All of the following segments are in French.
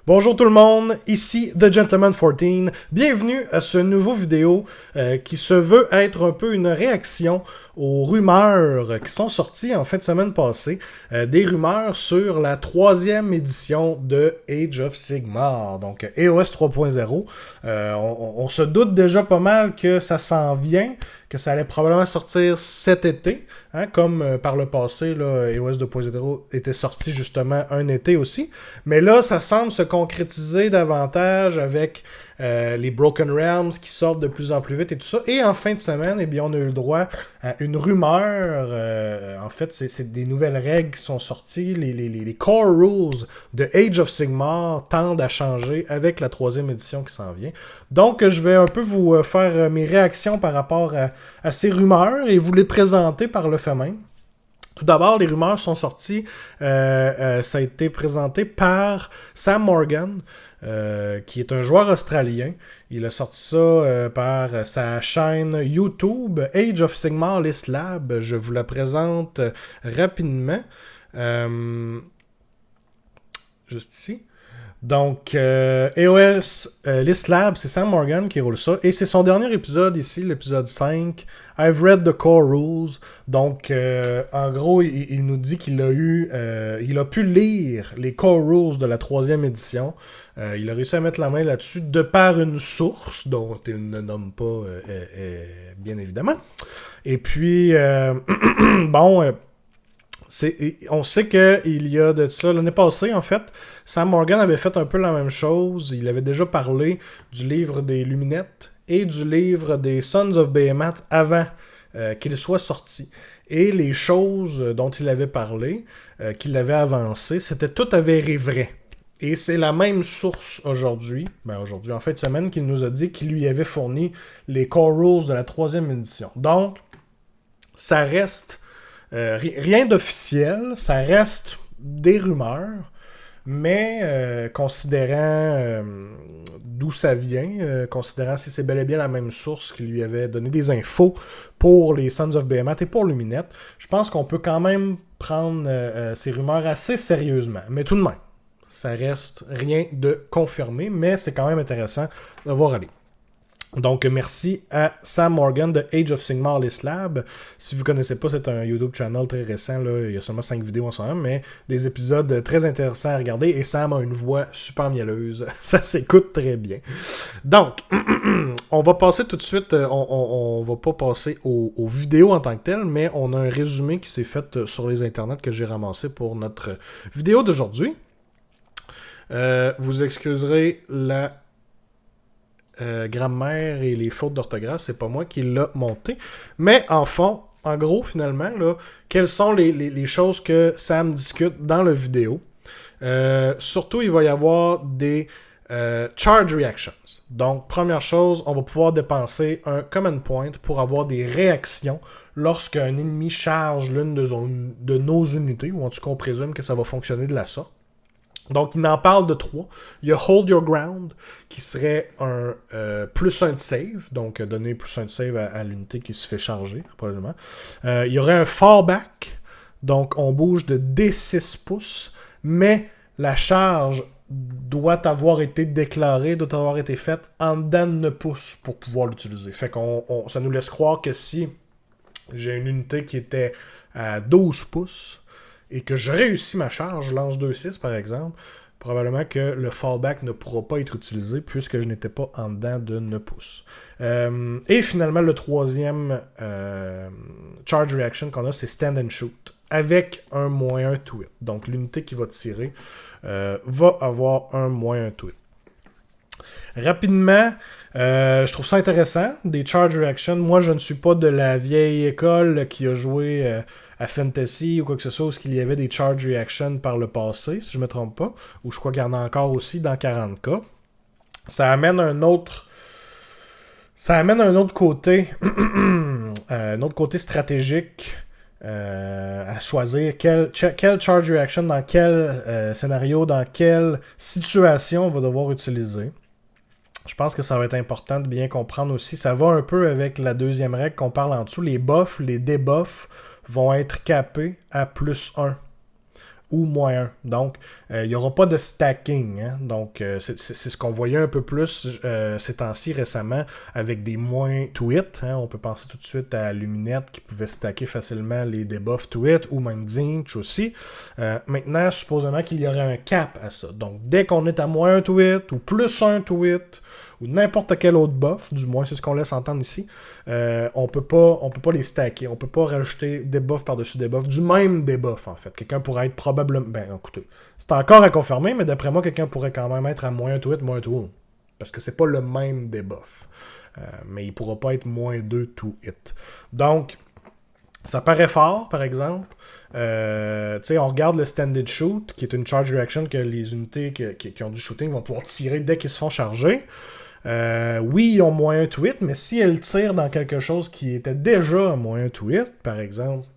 Bonjour tout le monde, ici The Gentleman 14. Bienvenue à ce nouveau vidéo qui se veut être un peu une réaction aux rumeurs qui sont sorties en fin de semaine passée. Des rumeurs sur la 3e édition de Age of Sigmar, donc EOS 3.0. On se doute déjà pas mal que ça s'en vient, que ça allait probablement sortir cet été, hein, comme par le passé, là, EOS 2.0 était sorti justement un été aussi. Mais là, ça semble se concrétiser davantage avec les Broken Realms qui sortent de plus en plus vite et tout ça. Et en fin de semaine, eh bien, on a eu le droit à une rumeur. En fait, c'est des nouvelles règles qui sont sorties. Les core rules de Age of Sigmar tendent à changer avec la 3e édition qui s'en vient. Donc, je vais un peu vous faire mes réactions par rapport à ces rumeurs et vous les présenter par le fait même. Tout d'abord, les rumeurs sont sorties. Ça a été présenté par Sam Morgan, qui est un joueur australien. Il a sorti ça par sa chaîne YouTube, Age of Sigmar List Lab. Je vous la présente rapidement. Juste ici. Donc, EOS List Lab, c'est Sam Morgan qui roule ça. Et c'est son dernier épisode ici, l'épisode 5. I've read the core rules. Donc, en gros, il nous dit qu'il a eu... il a pu lire les core rules de la 3e édition. Il a réussi à mettre la main là-dessus de par une source dont il ne nomme pas, bien évidemment. Et puis, bon... on sait qu'il y a de ça l'année passée, en fait, Sam Morgan avait fait un peu la même chose. Il avait déjà parlé du livre des Luminettes et du livre des Sons of Behemoth avant qu'il soit sorti. Et les choses dont il avait parlé, qu'il avait avancées, c'était tout avéré vrai. Et c'est la même source aujourd'hui, en fin de semaine, qu'il nous a dit qu'il lui avait fourni les core rules de la 3e édition. Donc, ça reste... rien d'officiel, ça reste des rumeurs, mais considérant d'où ça vient, considérant si c'est bel et bien la même source qui lui avait donné des infos pour les Sons of Behemoth et pour Luminette, je pense qu'on peut quand même prendre ces rumeurs assez sérieusement. Mais tout de même, ça reste rien de confirmé, mais c'est quand même intéressant de voir aller. Donc, merci à Sam Morgan de Age of Sigmar List Lab. Si vous ne connaissez pas, c'est un YouTube channel très récent. Là. Il y a seulement 5 vidéos en ce moment, mais des épisodes très intéressants à regarder. Et Sam a une voix super mielleuse. Ça s'écoute très bien. Donc, on va passer tout de suite. On va pas passer aux vidéos en tant que telles, mais on a un résumé qui s'est fait sur les internets que j'ai ramassé pour notre vidéo d'aujourd'hui. Vous excuserez la... grammaire et les fautes d'orthographe, c'est pas moi qui l'a monté. Mais en gros, finalement, là, quelles sont les choses que Sam discute dans la vidéo. Surtout, il va y avoir des charge reactions. Donc, première chose, on va pouvoir dépenser un command point pour avoir des réactions lorsqu'un ennemi charge l'une de nos unités, ou en tout cas, on présume que ça va fonctionner de la sorte. Donc, il en parle de 3. Il y a Hold Your Ground, qui serait un plus 1 de save, donc donner plus 1 de save à l'unité qui se fait charger, probablement. Il y aurait un Fallback, donc on bouge de D6 pouces, mais la charge doit avoir été déclarée, doit avoir été faite en dedans de 9 pouces pour pouvoir l'utiliser. Fait qu'on ça nous laisse croire que si j'ai une unité qui était à 12 pouces, et que je réussis ma charge, je lance 2-6 par exemple, probablement que le fallback ne pourra pas être utilisé puisque je n'étais pas en dedans de 9 pouces. Et finalement, le 3e charge reaction qu'on a, c'est Stand and Shoot, avec un -1 to hit. Donc l'unité qui va tirer va avoir un -1 to hit. Rapidement, je trouve ça intéressant, des charge reactions. Moi, je ne suis pas de la vieille école qui a joué... à Fantasy ou quoi que ce soit, où il y avait des charge reactions par le passé, si je me trompe pas, ou je crois qu'il y en a encore aussi dans 40K. Ça amène un autre côté, un autre côté stratégique à choisir quelle charge reaction dans quel scénario, dans quelle situation on va devoir utiliser. Je pense que ça va être important de bien comprendre aussi. Ça va un peu avec la 2e règle qu'on parle en dessous. Les buffs, les debuffs vont être capés à +1 ou -1. Donc, il n'y aura pas de stacking. Hein? Donc, c'est ce qu'on voyait un peu plus ces temps-ci récemment avec des moins to hit. Hein? On peut penser tout de suite à Luminette qui pouvait stacker facilement les debuffs to hit ou même Zinch aussi. Maintenant, supposément qu'il y aurait un cap à ça. Donc, dès qu'on est à -1 to hit ou +1 to hit, ou n'importe quel autre buff, du moins c'est ce qu'on laisse entendre ici, on peut pas les stacker, on peut pas rajouter des buffs par-dessus des buffs, du même debuff en fait. Quelqu'un pourrait être probablement... Ben écoutez, c'est encore à confirmer, mais d'après moi, quelqu'un pourrait quand même être à -1 to hit, -1 to wound. Parce que c'est pas le même debuff. Mais il pourra pas être -2 to hit. Donc, ça paraît fort, par exemple. On regarde le Standard Shoot, qui est une charge reaction que les unités qui ont du shooting vont pouvoir tirer dès qu'ils se font charger. Oui, ils ont -1 to hit, mais si elles tirent dans quelque chose qui était déjà -1 to hit, par exemple,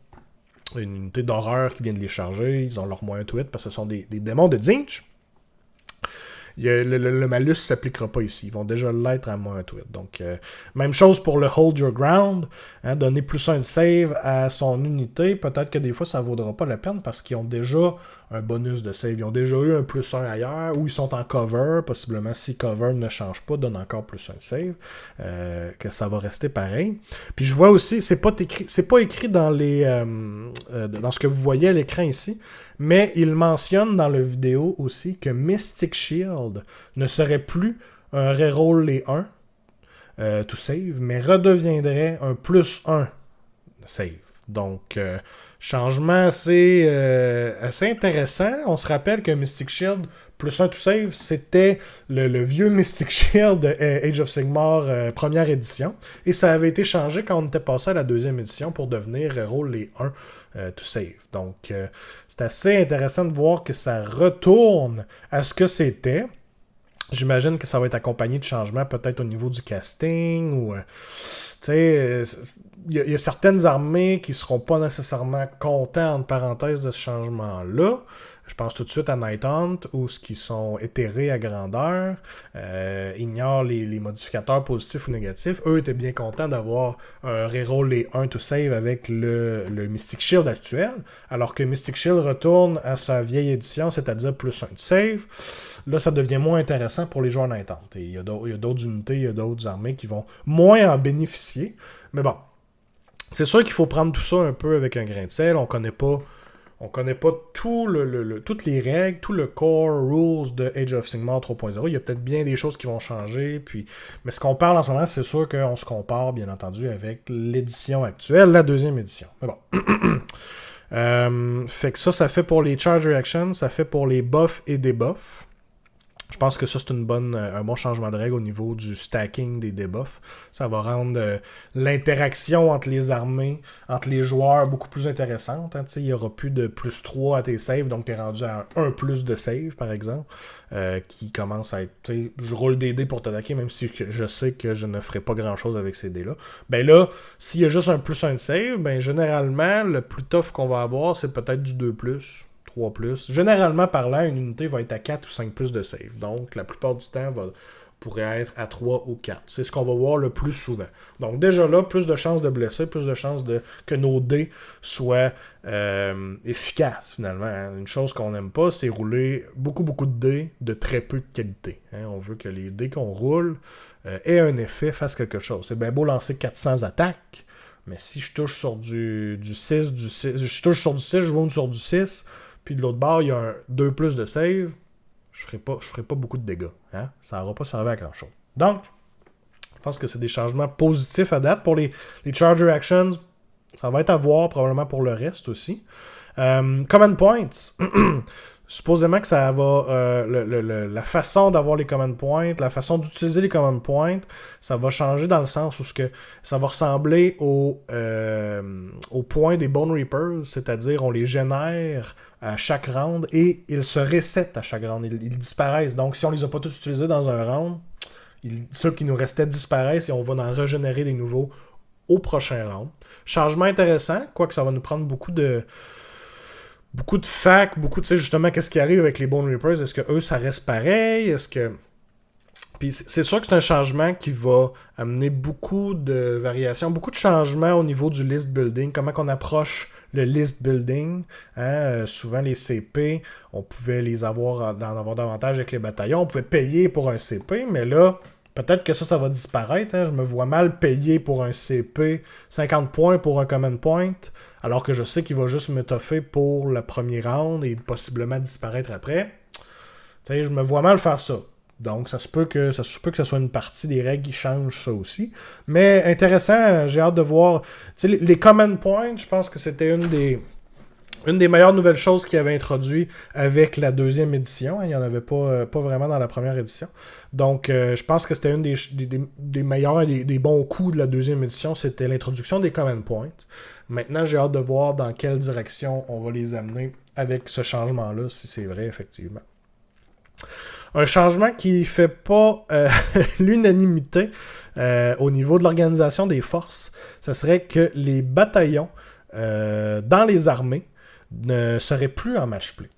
une unité d'horreur qui vient de les charger, ils ont leur -1 to hit parce que ce sont des démons de Zinch, le malus ne s'appliquera pas ici. Ils vont déjà l'être à -1 to hit. Donc, même chose pour le Hold Your Ground. Hein, donner +1 de save à son unité. Peut-être que des fois, ça ne vaudra pas la peine parce qu'ils ont déjà un bonus de save. Ils ont déjà eu un +1 ailleurs ou ils sont en cover. Possiblement, si cover ne change pas, donne encore +1 de save. Que ça va rester pareil. Puis je vois aussi, c'est pas écrit dans dans ce que vous voyez à l'écran ici. Mais il mentionne dans la vidéo aussi que Mystic Shield ne serait plus un reroll les 1 to save, mais redeviendrait un +1 save. Donc, changement assez intéressant. On se rappelle que Mystic Shield +1 to save, c'était le vieux Mystic Shield de Age of Sigmar première édition. Et ça avait été changé quand on était passé à la deuxième édition pour devenir reroll les 1 to save. Donc, c'est assez intéressant de voir que ça retourne à ce que c'était. J'imagine que ça va être accompagné de changements peut-être au niveau du casting ou... tu sais, il y a certaines armées qui seront pas nécessairement contentes, parenthèse, de ce changement-là. Je pense tout de suite à Night Hunt, où ce qui sont éthérés à grandeur, ignorent les modificateurs positifs ou négatifs. Eux étaient bien contents d'avoir un reroll les 1 to save avec le Mystic Shield actuel, alors que Mystic Shield retourne à sa vieille édition, c'est-à-dire +1 de save. Là, ça devient moins intéressant pour les joueurs Night Hunt. Et il y a d'autres unités, il y a d'autres armées qui vont moins en bénéficier. Mais bon, c'est sûr qu'il faut prendre tout ça un peu avec un grain de sel. On connaît pas toutes les règles, tout le core rules de Age of Sigmar 3.0. Il y a peut-être bien des choses qui vont changer. Mais ce qu'on parle en ce moment, c'est sûr qu'on se compare, bien entendu, avec l'édition actuelle, la deuxième édition. Mais bon. Fait que ça fait pour les charge reactions, ça fait pour les buffs et debuffs. Je pense que ça, c'est un bon changement de règle au niveau du stacking des debuffs. Ça va rendre l'interaction entre les armées, entre les joueurs, beaucoup plus intéressante. Hein. Il n'y aura plus de +3 à tes saves, donc tu es rendu à 1 plus de save, par exemple, qui commence à être... Je roule des dés pour t'attaquer, même si je sais que je ne ferai pas grand-chose avec ces dés-là. Ben là, s'il y a juste un +1 de save, ben généralement, le plus tough qu'on va avoir, c'est peut-être du 2+. 3+. Généralement parlant, une unité va être à 4 ou 5+ de save. Donc, la plupart du temps, pourrait être à 3 ou 4. C'est ce qu'on va voir le plus souvent. Donc, déjà là, plus de chances de blesser, plus de chances que nos dés soient efficaces, finalement. Hein. Une chose qu'on n'aime pas, c'est rouler beaucoup de dés de très peu de qualité. Hein. On veut que les dés qu'on roule aient un effet, fassent quelque chose. C'est bien beau lancer 400 attaques, mais si je touche sur du 6, je touche sur du 6, je roule sur du 6, puis de l'autre bord, il y a un 2+ de save, je ferai pas beaucoup de dégâts. Hein? Ça n'aura pas servi à grand-chose. Donc, je pense que c'est des changements positifs à date. Pour les charge reactions, ça va être à voir probablement pour le reste aussi. Command points. Supposément que ça va... la façon d'avoir les command points, la façon d'utiliser les command points, ça va changer dans le sens où ça va ressembler au point des Bone Reapers, c'est-à-dire on les génère à chaque round et ils se resettent à chaque round. Ils disparaissent. Donc si on les a pas tous utilisés dans un round, ceux qui nous restaient disparaissent et on va en régénérer des nouveaux au prochain round. Changement intéressant, quoique ça va nous prendre beaucoup de fac, tu sais, justement, qu'est-ce qui arrive avec les Bone Reapers? Est-ce que eux, ça reste pareil? Est-ce que... Puis c'est sûr que c'est un changement qui va amener beaucoup de variations, beaucoup de changements au niveau du list building, comment qu'on approche le list building. Hein? Souvent, les CP, on pouvait d'en avoir davantage avec les bataillons. On pouvait payer pour un CP, mais là, peut-être que ça va disparaître. Hein? Je me vois mal payer pour un CP 50 points pour un command point, alors que je sais qu'il va juste me toffer pour le premier round et possiblement disparaître après. Je me vois mal faire ça. Donc, ça se peut que ça soit une partie des règles qui changent ça aussi. Mais intéressant, j'ai hâte de voir. Les command points, je pense que c'était une des meilleures nouvelles choses qu'ils avaient introduit avec la deuxième édition. Il n'y en avait pas vraiment dans la première édition. Donc, je pense que c'était une des meilleurs et des bons coups de la deuxième édition. C'était l'introduction des command points. Maintenant, j'ai hâte de voir dans quelle direction on va les amener avec ce changement-là, si c'est vrai, effectivement. Un changement qui fait pas l'unanimité au niveau de l'organisation des forces, ce serait que les bataillons dans les armées ne seraient plus en match-play.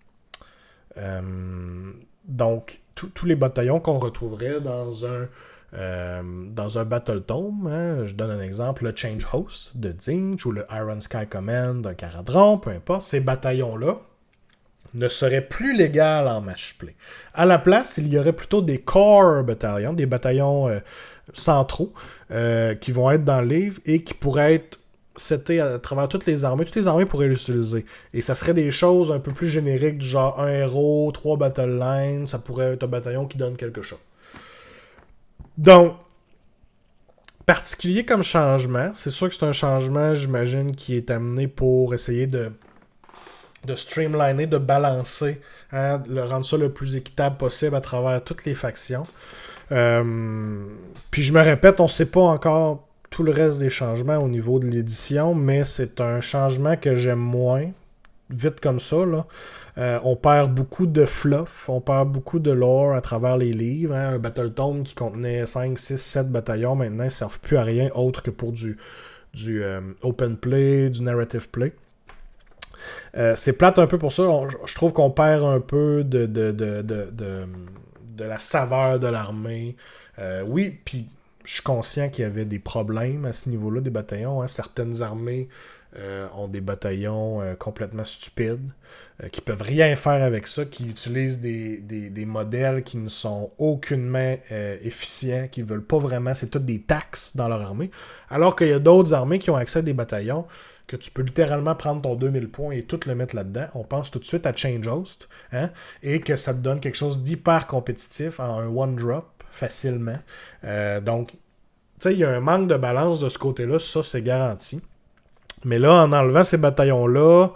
Donc, tous les bataillons qu'on retrouverait dans un Battle Tome, hein, je donne un exemple, le Change Host de Zinch ou le Iron Sky Command d'un Caradron, peu importe, ces bataillons-là ne serait plus légal en match-play. À la place, il y aurait plutôt des core bataillons, des bataillons centraux, qui vont être dans le livre et qui pourraient être setés à travers toutes les armées. Toutes les armées pourraient l'utiliser. Et ça serait des choses un peu plus génériques, du genre un héros, 3 battle lines, ça pourrait être un bataillon qui donne quelque chose. Donc, particulier comme changement, c'est sûr que c'est un changement, j'imagine, qui est amené pour essayer de streamliner, de balancer, hein, de rendre ça le plus équitable possible à travers toutes les factions. Puis je me répète, on ne sait pas encore tout le reste des changements au niveau de l'édition, mais c'est un changement que j'aime moins, vite comme ça, là. On perd beaucoup de fluff, on perd beaucoup de lore à travers les livres. Hein. Un Battle Tome qui contenait 5, 6, 7 bataillons, maintenant, ne servent plus à rien autre que pour du open play, du narrative play. C'est plate un peu pour ça. Je trouve qu'on perd un peu de la saveur de l'armée. Oui, puis je suis conscient qu'il y avait des problèmes à ce niveau-là des bataillons. Hein. Certaines armées ont des bataillons complètement stupides, qui peuvent rien faire avec ça, qui utilisent des modèles qui ne sont aucunement efficients, qui ne veulent pas vraiment, c'est toutes des taxes dans leur armée. Alors qu'il y a d'autres armées qui ont accès à des bataillons que tu peux littéralement prendre ton 2000 points et tout le mettre là-dedans. On pense tout de suite à Change Host, hein, et que ça te donne quelque chose d'hyper compétitif en un one-drop, facilement. Donc, tu sais, il y a un manque de balance de ce côté-là, ça, c'est garanti. Mais là, en enlevant ces bataillons-là,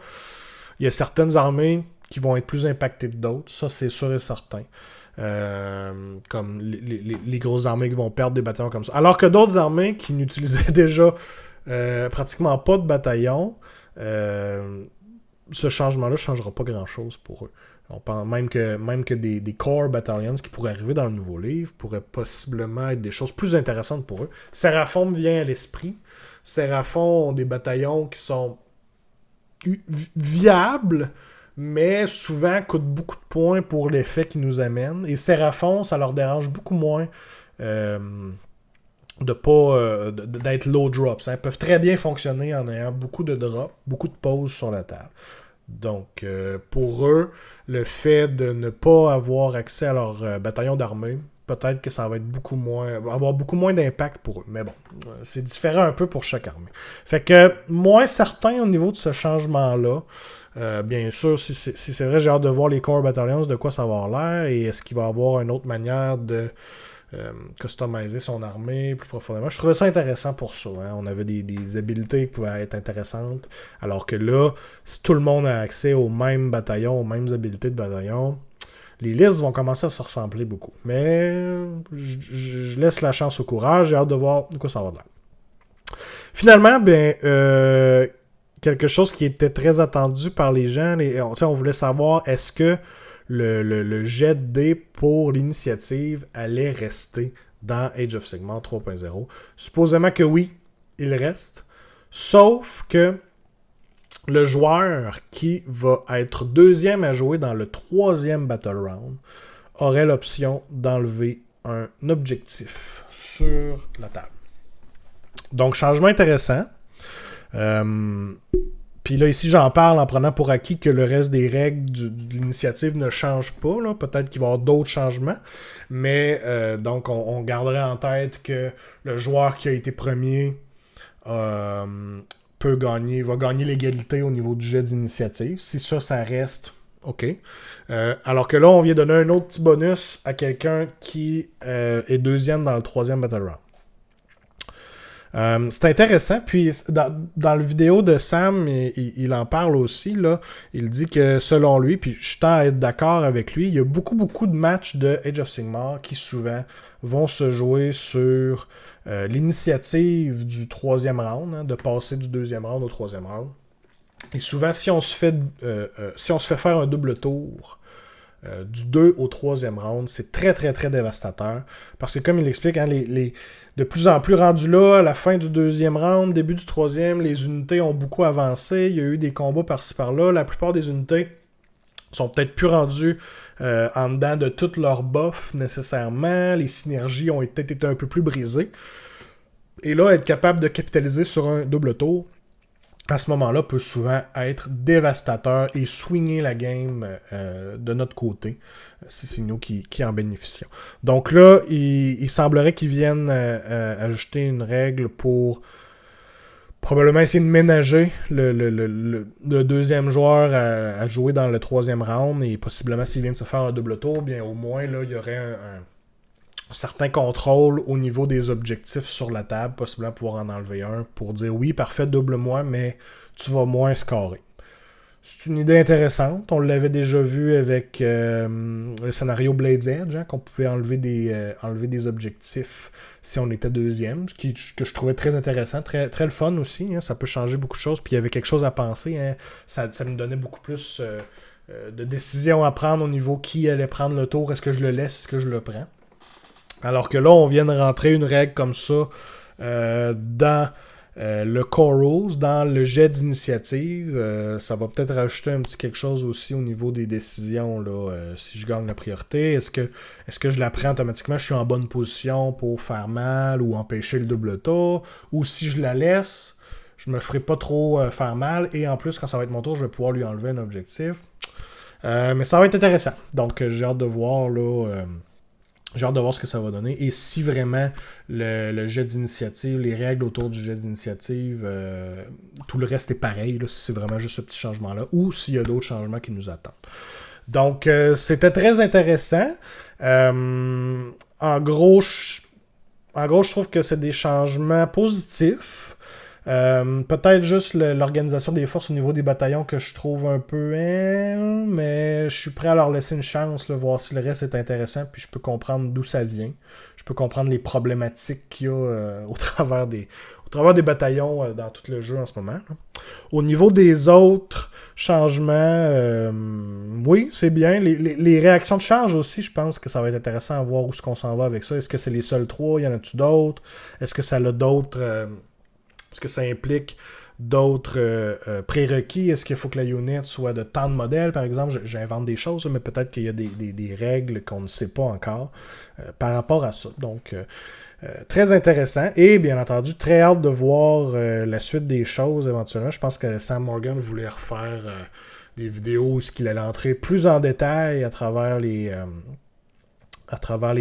il y a certaines armées qui vont être plus impactées que d'autres, ça, c'est sûr et certain. Comme les grosses armées qui vont perdre des bataillons comme ça. Alors que d'autres armées qui n'utilisaient déjà pratiquement pas de bataillons, ce changement-là ne changera pas grand-chose pour eux. On pense même que des core battalions qui pourraient arriver dans le nouveau livre pourraient possiblement être des choses plus intéressantes pour eux. Seraphon me vient à l'esprit. Seraphon ont des bataillons qui sont viables, mais souvent coûtent beaucoup de points pour l'effet qu'ils nous amènent. Et Seraphon, ça leur dérange beaucoup moins d'être low drops. Hein. Ils peuvent très bien fonctionner en ayant beaucoup de drops, beaucoup de pauses sur la table. Donc, pour eux, le fait de ne pas avoir accès à leur bataillon d'armée, peut-être que ça va être avoir beaucoup moins d'impact pour eux. Mais bon, c'est différent un peu pour chaque armée. Fait que, moins certain au niveau de ce changement-là. Bien sûr, si c'est vrai, j'ai hâte de voir les core battalions, de quoi ça va avoir l'air, et est-ce qu'il va y avoir une autre manière de customiser son armée plus profondément. Je trouvais ça intéressant pour ça. Hein. On avait des habilités qui pouvaient être intéressantes, alors que là, si tout le monde a accès aux mêmes bataillons, aux mêmes habilités de bataillon, les listes vont commencer à se ressembler beaucoup. Mais je laisse la chance au courage, j'ai hâte de voir de quoi ça va l'air. Finalement, quelque chose qui était très attendu par les gens, on voulait savoir est-ce que le jet de dés pour l'initiative allait rester dans Age of Sigmar 3.0. Supposément que oui, il reste. Sauf que le joueur qui va être deuxième à jouer dans le troisième Battle Round aurait l'option d'enlever un objectif sur la table. Donc, changement intéressant. Puis là, ici, j'en parle en prenant pour acquis que le reste des règles de l'initiative ne changent pas. Là. Peut-être qu'il va y avoir d'autres changements. Mais donc, on garderait en tête que le joueur qui a été premier va gagner l'égalité au niveau du jet d'initiative. Si ça reste, OK. Alors que là, on vient donner un autre petit bonus à quelqu'un qui est deuxième dans le troisième Battle Round. C'est intéressant, puis dans la vidéo de Sam, il en parle aussi, là. Il dit que selon lui, puis je tends à être d'accord avec lui, il y a beaucoup de matchs de Age of Sigmar qui souvent vont se jouer sur l'initiative du troisième round, hein, de passer du deuxième round au troisième round. Et souvent, si on se fait faire un double tour du 2 au troisième round, c'est très dévastateur. Parce que comme il l'explique, hein, de plus en plus rendu là, à la fin du deuxième round, début du troisième, les unités ont beaucoup avancé. Il y a eu des combats par-ci par-là. La plupart des unités sont peut-être plus rendues en dedans de toutes leurs buffs nécessairement. Les synergies ont peut-être été un peu plus brisées. Et là, être capable de capitaliser sur un double tour, à ce moment-là, peut souvent être dévastateur et swinger la game de notre côté. C'est nous qui en bénéficions. Donc là, il semblerait qu'ils viennent ajouter une règle pour probablement essayer de ménager le deuxième joueur à jouer dans le troisième round, et possiblement s'il vient de se faire un double tour, bien au moins là, il y aurait un certain contrôle au niveau des objectifs sur la table, possiblement pouvoir en enlever un pour dire oui, parfait, double-moi, mais tu vas moins scorer. C'est une idée intéressante. On l'avait déjà vu avec le scénario Blade's Edge, hein, qu'on pouvait enlever des objectifs si on était deuxième, que je trouvais très intéressant, très le fun aussi. Hein, ça peut changer beaucoup de choses, puis il y avait quelque chose à penser. Hein, ça nous donnait beaucoup plus de décisions à prendre au niveau qui allait prendre le tour. Est-ce que je le laisse, est-ce que je le prends? Alors que là, on vient de rentrer une règle comme ça dans le Core Rules, dans le jet d'initiative. Ça va peut-être rajouter un petit quelque chose aussi au niveau des décisions. Là, si je gagne la priorité, est-ce que je la prends automatiquement, je suis en bonne position pour faire mal ou empêcher le double tour? Ou si je la laisse, je me ferai pas trop faire mal. Et en plus, quand ça va être mon tour, je vais pouvoir lui enlever un objectif. Mais ça va être intéressant. Donc, j'ai hâte de voir là... J'ai hâte de voir ce que ça va donner. Et si vraiment le jet d'initiative, les règles autour du jet d'initiative, tout le reste est pareil, là, si c'est vraiment juste ce petit changement-là, ou s'il y a d'autres changements qui nous attendent. Donc, c'était très intéressant. En gros, je trouve que c'est des changements positifs. Peut-être juste l'organisation des forces au niveau des bataillons que je trouve un peu mais je suis prêt à leur laisser une chance, là, voir si le reste est intéressant, puis je peux comprendre d'où ça vient. Je peux comprendre les problématiques qu'il y a au travers des bataillons dans tout le jeu en ce moment. Là. Au niveau des autres changements, oui, c'est bien. Les réactions de charge aussi, je pense que ça va être intéressant à voir où est-ce qu'on s'en va avec ça. Est-ce que c'est les seuls 3? Y en a-tu d'autres? Est-ce que ça a d'autres... Est-ce que ça implique d'autres prérequis? Est-ce qu'il faut que la unit soit de tant de modèles, par exemple? J'invente des choses, mais peut-être qu'il y a des règles qu'on ne sait pas encore par rapport à ça. Donc, très intéressant. Et bien entendu, très hâte de voir la suite des choses éventuellement. Je pense que Sam Morgan voulait refaire des vidéos où il allait entrer plus en détail à travers les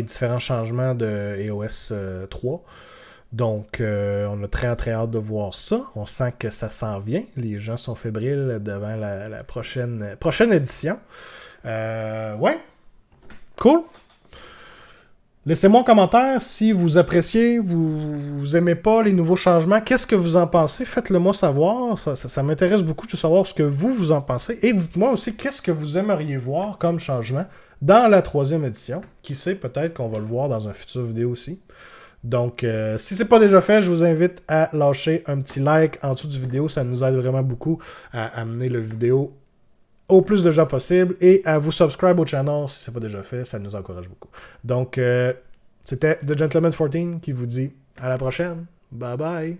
différents changements de EOS 3. Donc, on a très hâte de voir ça. On sent que ça s'en vient. Les gens sont fébriles devant la prochaine édition. Ouais. Cool. Laissez-moi un commentaire si vous appréciez, vous aimez pas les nouveaux changements. Qu'est-ce que vous en pensez? Faites-le moi savoir. Ça m'intéresse beaucoup de savoir ce que vous en pensez. Et dites-moi aussi qu'est-ce que vous aimeriez voir comme changement dans la 3e édition. Qui sait, peut-être qu'on va le voir dans une future vidéo aussi. Donc, si c'est pas déjà fait, je vous invite à lâcher un petit like en dessous du vidéo. Ça nous aide vraiment beaucoup à amener la vidéo au plus de gens possible et à vous subscribe au channel si c'est pas déjà fait. Ça nous encourage beaucoup. Donc, c'était The Gentleman 14 qui vous dit à la prochaine. Bye bye!